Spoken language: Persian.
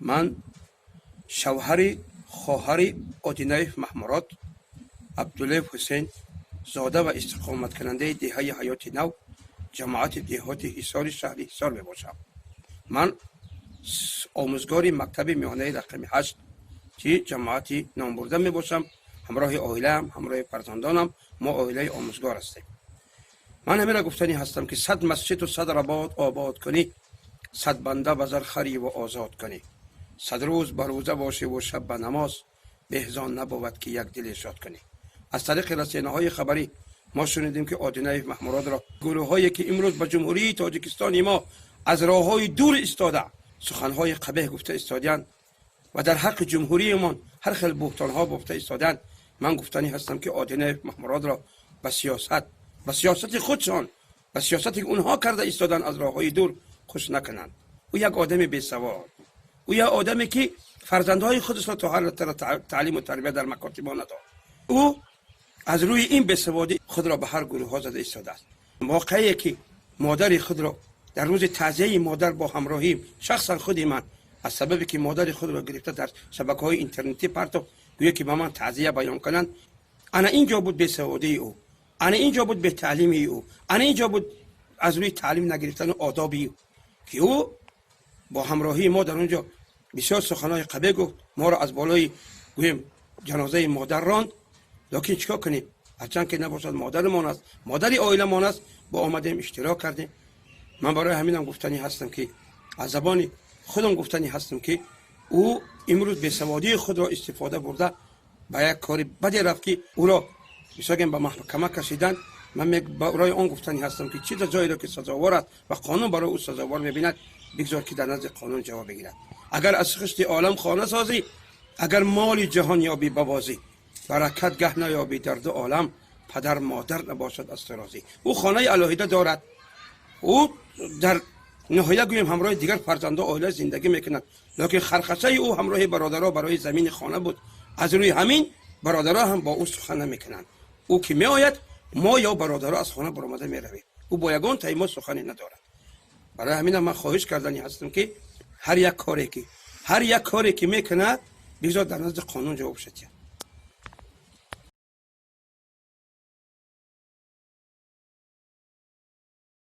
من شوهر خواهر آدینه محمورات عبدالله حسین زاده و استقامت کننده دهه حیات نو جماعت دهات حصار شهر حصار می باشم. من آموزگار مکتب میانه رقم 8 که جماعت نامبرده می باشم. همراه عائله‌ام، همراه فرزندانم، ما عائله آموزگار هستیم. من همین را گفتنی هستم که 100 مسجد و 100 رباط آباد کنی، 100 بنده به زر خری و آزاد کنی، 100 روز به روزه باشی و شب به نماز، بهزان نبود که یک دل شاد کنی. از طریق رسانه‌های خبری ما شنیدیم که آدینه محمورات را گروه‌هایی که امروز به جمهوری تاجیکستان ما از راه‌های دور ایستاده سخن‌های قبیح گفته ایستادند و در حق جمهوریمان هر خیل بهتان‌ها گفته ایستادند. من گفتنی هستم که آدینه محمورات را به سیاست خودشان، به سیاستی که اونها کرده ایستادن از راه‌های دور خوش نکنند. او یک آدم بی‌سواد، او یک آدمی که فرزندهای خودش را تا حال تعلیم و تربیت در مکاتب نداد. او از روی این بی‌سوادی خود را به هر گروه ها زده ایستاده است. واقعی که مادر خود را در روز تعزیه مادر با همراهی شخصا خود من از سببی که مادر خود را گرفته در شبکه‌های اینترنتی پرتو گویا که با من تعزیه بیان کنند، انا اینجا بود بی‌سوادی او، انا اینجا بود به تعلیمی او، انا اینجا بود از روی تعلیم نگرفتن و آدابی او که او با همراهی ما در اونجا بسیار سخنهای قبیح گفت، ما را از بالای گویم جنازه مادر راند. لکن چیکار کنیم؟ هرچند که نباشد مادرمان است، مادری عائله‌مان است، با آمدیم اشتراک کردیم. من برای همینم گفتنی هستم که از زبان خودم گفتنی هستم که او امروز بی‌سوادی خود را استفاده برده با یک کاری بدی رفت که او را می‌سازیم به محکمه کشیدن. من برای آن گفتنی هستم که چیز جایی را که سزاوار است و قانون برای او سزاوار می‌بیند بگذار که در نزد قانون جواب بگیرد. اگر از خشت عالم خانه سازی، اگر مال جهان یابی ببازی، برکت گه نیابی در دو عالم، پدر مادر نباشد از تو راضی. او خانه الهیده دارد، او در نهایت گویم همراه دیگر فرزندان عائله زندگی میکند، لکن خرخشه او همراه برادرها برای زمین خانه بود. از روی همین برادرها هم با او سخن نمیکنند. او که میآید ما یا برادرها از خانه برآمده میرویم، او با یگان تایما سخنی ندارد. برای همین من خواهش کردنی هستم که هر یک کاری که میکند بگذار در نزد قانون جواب شد.